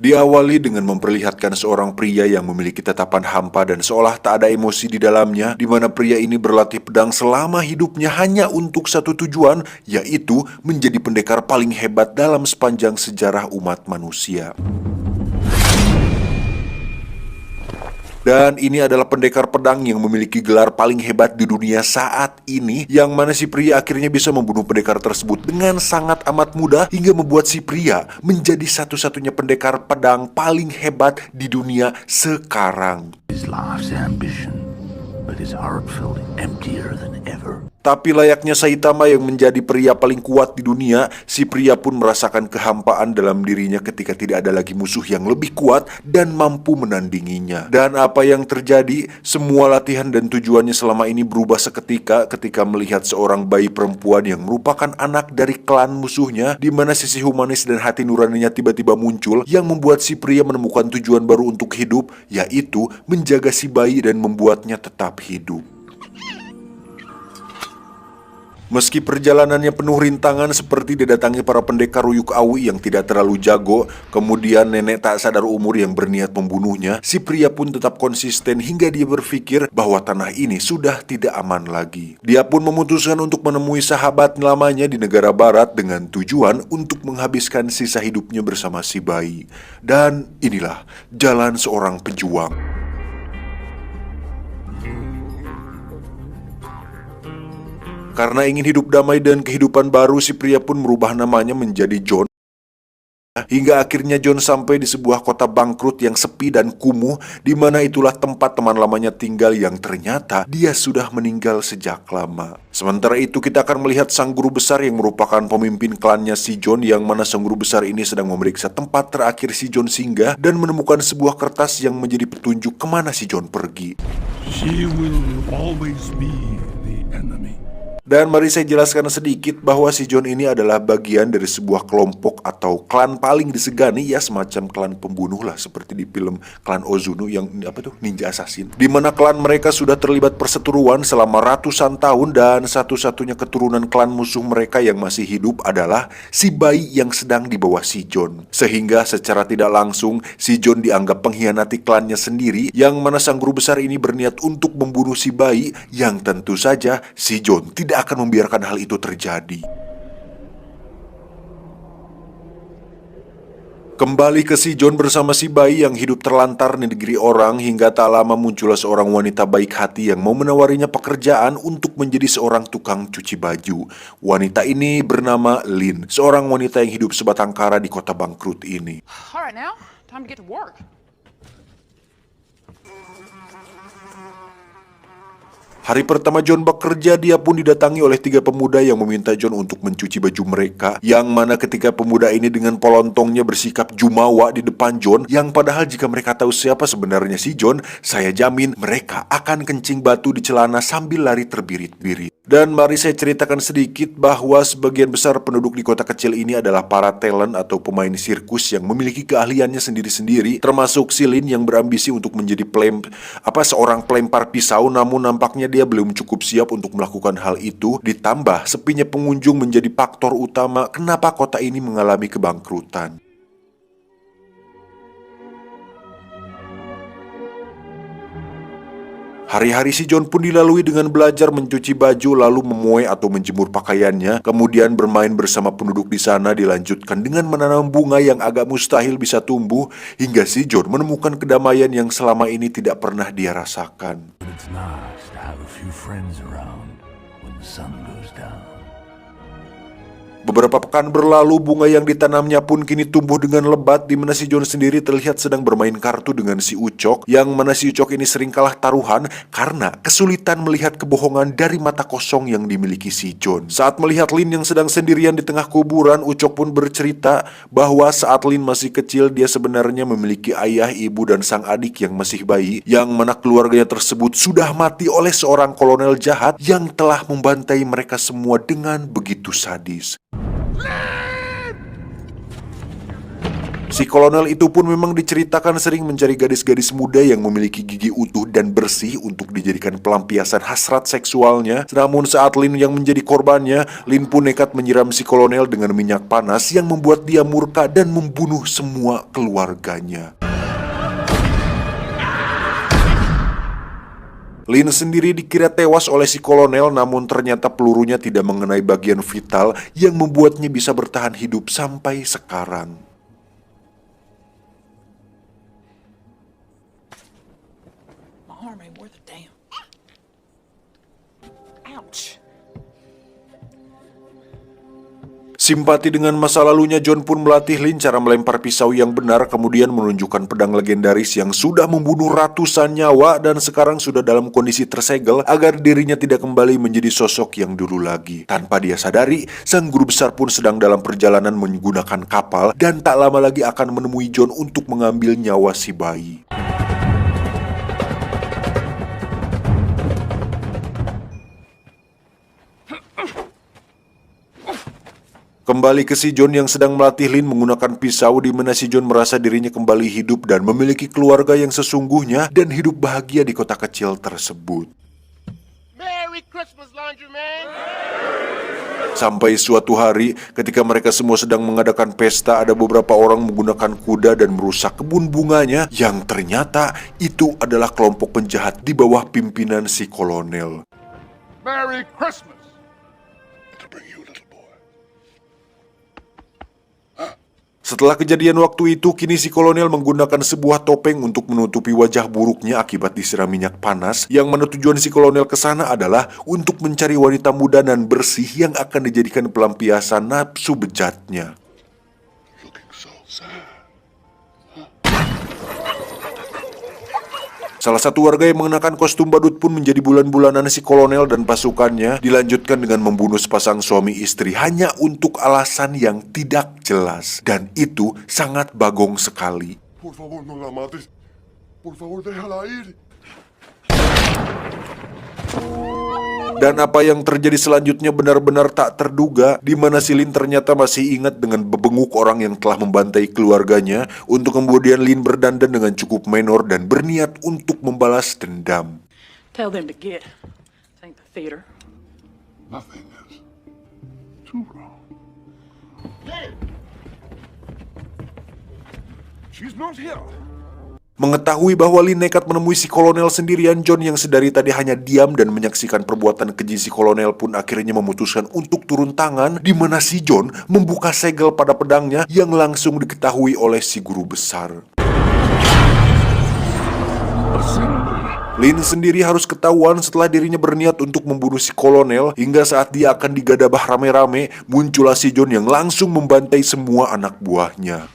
Diawali dengan memperlihatkan seorang pria yang memiliki tatapan hampa dan seolah tak ada emosi di dalamnya, di mana pria ini berlatih pedang selama hidupnya hanya untuk satu tujuan, yaitu menjadi pendekar paling hebat dalam sepanjang sejarah umat manusia. Dan ini adalah pendekar pedang yang memiliki gelar paling hebat di dunia saat ini, yang mana si pria akhirnya bisa membunuh pendekar tersebut dengan sangat amat mudah hingga membuat si pria menjadi satu-satunya pendekar pedang paling hebat di dunia sekarang. His life's ambition, but his heart felt emptier than ever. Tapi layaknya Saitama yang menjadi pria paling kuat di dunia, si pria pun merasakan kehampaan dalam dirinya ketika tidak ada lagi musuh yang lebih kuat dan mampu menandinginya. Dan apa yang terjadi? Semua latihan dan tujuannya selama ini berubah seketika ketika melihat seorang bayi perempuan yang merupakan anak dari klan musuhnya, di mana sisi humanis dan hati nuraninya tiba-tiba muncul yang membuat si pria menemukan tujuan baru untuk hidup, yaitu menjaga si bayi dan membuatnya tetap hidup. Meski perjalanannya penuh rintangan seperti didatangi para pendekar Ruyuk Awi yang tidak terlalu jago, kemudian nenek tak sadar umur yang berniat membunuhnya, si pria pun tetap konsisten hingga dia berpikir bahwa tanah ini sudah tidak aman lagi. Dia pun memutuskan untuk menemui sahabat lamanya di negara barat dengan tujuan untuk menghabiskan sisa hidupnya bersama si bayi. Dan inilah jalan seorang pejuang. Karena ingin hidup damai dan kehidupan baru, si pria pun merubah namanya menjadi John. Hingga akhirnya John sampai di sebuah kota bangkrut yang sepi dan kumuh, di mana itulah tempat teman lamanya tinggal yang ternyata dia sudah meninggal sejak lama. Sementara itu kita akan melihat sang guru besar yang merupakan pemimpin klannya si John, yang mana sang guru besar ini sedang memeriksa tempat terakhir si John singgah dan menemukan sebuah kertas yang menjadi petunjuk kemana si John pergi. She will always be the enemy. Dan mari saya jelaskan sedikit bahwa si John ini adalah bagian dari sebuah kelompok atau klan paling disegani, ya semacam klan pembunuh lah, seperti di film klan Ozuno yang ninja assassin, di mana klan mereka sudah terlibat perseteruan selama ratusan tahun, dan satu-satunya keturunan klan musuh mereka yang masih hidup adalah si bayi yang sedang dibawa si John. Sehingga secara tidak langsung si John dianggap pengkhianati klannya sendiri, yang mana sang guru besar ini berniat untuk membunuh si bayi, yang tentu saja si John tidak akan membiarkan hal itu terjadi. Kembali ke si John bersama si bayi yang hidup terlantar di negeri orang, hingga tak lama muncullah seorang wanita baik hati yang mau menawarinya pekerjaan untuk menjadi seorang tukang cuci baju. Wanita ini bernama Lin, seorang wanita yang hidup sebatang kara di kota bangkrut ini. Alright now, time to get to work. Hari pertama John bekerja, dia pun didatangi oleh 3 pemuda yang meminta John untuk mencuci baju mereka, yang mana ketika pemuda ini dengan polontongnya bersikap jumawa di depan John, yang padahal jika mereka tahu siapa sebenarnya si John, saya jamin mereka akan kencing batu di celana sambil lari terbirit-birit. Dan mari saya ceritakan sedikit bahwa sebagian besar penduduk di kota kecil ini adalah para talent atau pemain sirkus yang memiliki keahliannya sendiri-sendiri, termasuk si Lin yang berambisi untuk menjadi seorang pelempar pisau, namun nampaknya dia belum cukup siap untuk melakukan hal itu. Ditambah sepinya pengunjung menjadi faktor utama kenapa kota ini mengalami kebangkrutan. Hari-hari si John pun dilalui dengan belajar mencuci baju, lalu memuai atau menjemur pakaiannya, kemudian bermain bersama penduduk di sana, dilanjutkan dengan menanam bunga yang agak mustahil bisa tumbuh, hingga si John menemukan kedamaian yang selama ini tidak pernah dia rasakan. It's nice to have a few friends around when the sun goes down. Beberapa pekan berlalu, bunga yang ditanamnya pun kini tumbuh dengan lebat, di mana si John sendiri terlihat sedang bermain kartu dengan si Ucok, yang mana si Ucok ini sering kalah taruhan karena kesulitan melihat kebohongan dari mata kosong yang dimiliki si John. Saat melihat Lin yang sedang sendirian di tengah kuburan, Ucok pun bercerita bahwa saat Lin masih kecil, dia sebenarnya memiliki ayah, ibu, dan sang adik yang masih bayi, yang mana keluarganya tersebut sudah mati oleh seorang kolonel jahat yang telah membantai mereka semua dengan begitu sadis. Si kolonel itu pun memang diceritakan sering mencari gadis-gadis muda yang memiliki gigi utuh dan bersih untuk dijadikan pelampiasan hasrat seksualnya. Namun saat Lin yang menjadi korbannya, Lin pun nekat menyiram si kolonel dengan minyak panas yang membuat dia murka dan membunuh semua keluarganya. Lin sendiri dikira tewas oleh si kolonel, namun ternyata pelurunya tidak mengenai bagian vital yang membuatnya bisa bertahan hidup sampai sekarang. My arm ain't worth a damn. Ouch. Simpati dengan masa lalunya, John pun melatih Lin cara melempar pisau yang benar, kemudian menunjukkan pedang legendaris yang sudah membunuh ratusan nyawa dan sekarang sudah dalam kondisi tersegel agar dirinya tidak kembali menjadi sosok yang dulu lagi. Tanpa dia sadari, sang guru besar pun sedang dalam perjalanan menggunakan kapal dan tak lama lagi akan menemui John untuk mengambil nyawa si bayi. Kembali ke si John yang sedang melatih Lin menggunakan pisau, di mana si John merasa dirinya kembali hidup dan memiliki keluarga yang sesungguhnya dan hidup bahagia di kota kecil tersebut. Merry Christmas, Laundryman! Sampai suatu hari, ketika mereka semua sedang mengadakan pesta, ada beberapa orang menggunakan kuda dan merusak kebun bunganya, yang ternyata itu adalah kelompok penjahat di bawah pimpinan si kolonel. Merry Christmas! Setelah kejadian waktu itu, kini si kolonel menggunakan sebuah topeng untuk menutupi wajah buruknya akibat disiram minyak panas, yang mana tujuan si kolonel ke sana adalah untuk mencari wanita muda dan bersih yang akan dijadikan pelampiasan nafsu bejatnya. Salah satu warga yang mengenakan kostum badut pun menjadi bulan-bulanan si kolonel dan pasukannya, dilanjutkan dengan membunuh sepasang suami istri hanya untuk alasan yang tidak jelas. Dan itu sangat bagong sekali. Por favor, no la mates. Por favor, déjala ir. Dan apa yang terjadi selanjutnya benar-benar tak terduga, di mana si Lin ternyata masih ingat dengan bebenguk orang yang telah membantai keluarganya, untuk kemudian Lin berdandan dengan cukup menor dan berniat untuk membalas dendam. Tell them to get. This ain't the theater. Nothing is too wrong. She's not here. Mengetahui bahwa Lin nekat menemui si kolonel sendirian, John yang sedari tadi hanya diam dan menyaksikan perbuatan keji si kolonel pun akhirnya memutuskan untuk turun tangan, di mana si John membuka segel pada pedangnya yang langsung diketahui oleh si guru besar. Lin sendiri harus ketahuan setelah dirinya berniat untuk membunuh si kolonel, hingga saat dia akan digadabah rame-rame, muncullah si John yang langsung membantai semua anak buahnya.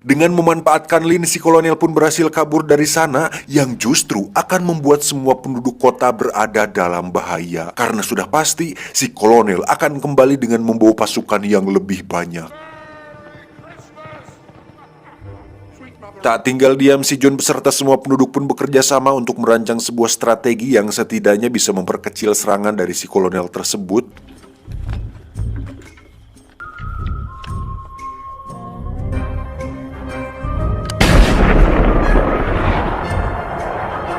Dengan memanfaatkan Lin, si kolonel pun berhasil kabur dari sana, yang justru akan membuat semua penduduk kota berada dalam bahaya. Karena sudah pasti si kolonel akan kembali dengan membawa pasukan yang lebih banyak. Tak tinggal diam, si John beserta semua penduduk pun bekerja sama untuk merancang sebuah strategi yang setidaknya bisa memperkecil serangan dari si kolonel tersebut.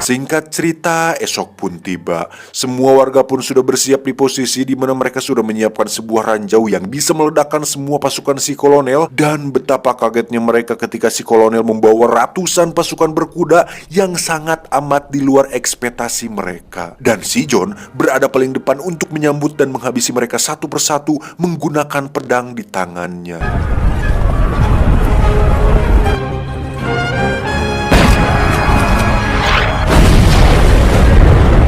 Singkat cerita, esok pun tiba. Semua warga pun sudah bersiap di posisi di mana mereka sudah menyiapkan sebuah ranjau yang bisa meledakkan semua pasukan si kolonel. Dan betapa kagetnya mereka ketika si kolonel membawa ratusan pasukan berkuda yang sangat amat di luar ekspektasi mereka. Dan si John berada paling depan untuk menyambut dan menghabisi mereka satu persatu menggunakan pedang di tangannya.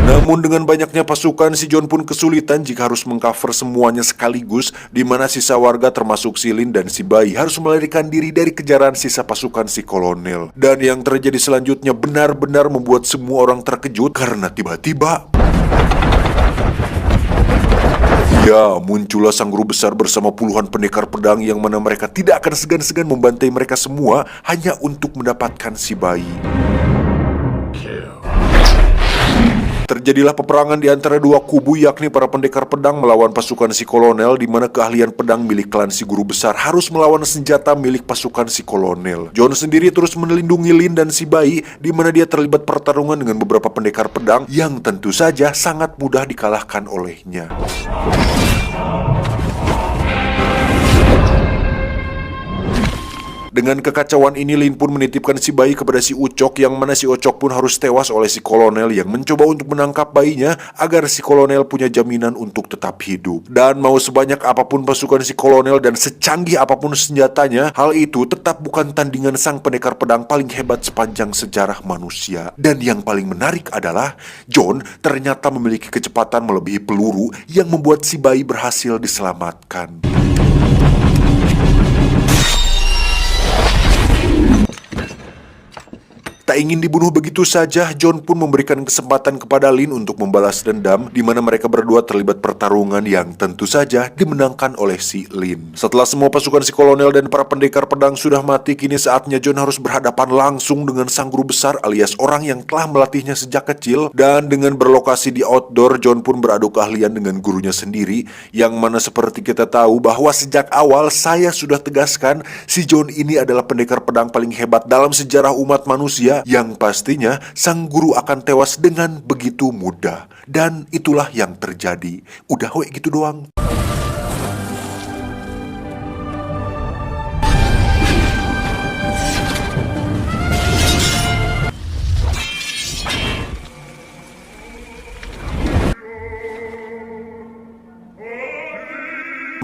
Namun dengan banyaknya pasukan, si John pun kesulitan jika harus mengcover semuanya sekaligus, di mana sisa warga termasuk si Lin dan si bayi harus melarikan diri dari kejaran sisa pasukan si kolonel. Dan yang terjadi selanjutnya benar-benar membuat semua orang terkejut, karena tiba-tiba ya, muncullah sang guru besar bersama puluhan pendekar pedang yang mana mereka tidak akan segan-segan membantai mereka semua hanya untuk mendapatkan si bayi. Terjadilah peperangan di antara dua kubu, yakni para pendekar pedang melawan pasukan si kolonel, di mana keahlian pedang milik klan si guru besar harus melawan senjata milik pasukan si kolonel. John sendiri terus melindungi Lin dan si bayi, di mana dia terlibat pertarungan dengan beberapa pendekar pedang yang tentu saja sangat mudah dikalahkan olehnya. Dengan kekacauan ini, Lin pun menitipkan si bayi kepada si Ucok, yang mana si Ucok pun harus tewas oleh si kolonel yang mencoba untuk menangkap bayinya agar si kolonel punya jaminan untuk tetap hidup. Dan mau sebanyak apapun pasukan si kolonel dan secanggih apapun senjatanya, hal itu tetap bukan tandingan sang pendekar pedang paling hebat sepanjang sejarah manusia. Dan yang paling menarik adalah John ternyata memiliki kecepatan melebihi peluru yang membuat si bayi berhasil diselamatkan. Tak ingin dibunuh begitu saja, John pun memberikan kesempatan kepada Lin untuk membalas dendam, di mana mereka berdua terlibat pertarungan yang tentu saja dimenangkan oleh si Lin. Setelah semua pasukan si kolonel dan para pendekar pedang sudah mati, kini saatnya John harus berhadapan langsung dengan sang guru besar alias orang yang telah melatihnya sejak kecil. Dan dengan berlokasi di outdoor, John pun beradu keahlian dengan gurunya sendiri, yang mana seperti kita tahu bahwa sejak awal saya sudah tegaskan si John ini adalah pendekar pedang paling hebat dalam sejarah umat manusia, yang pastinya sang guru akan tewas dengan begitu mudah. Dan itulah yang terjadi. Udah weh gitu doang.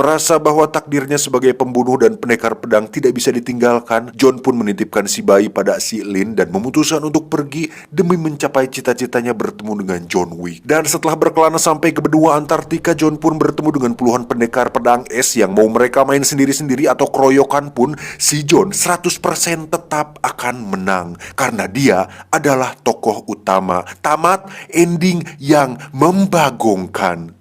Merasa bahwa takdirnya sebagai pembunuh dan pendekar pedang tidak bisa ditinggalkan, John pun menitipkan si bayi pada si Lin dan memutuskan untuk pergi demi mencapai cita-citanya bertemu dengan John Wick. Dan setelah berkelana sampai ke benua Antartika, John pun bertemu dengan puluhan pendekar pedang es yang mau mereka main sendiri-sendiri atau keroyokan pun, si John 100% tetap akan menang karena dia adalah tokoh utama. Tamat ending yang membagongkan.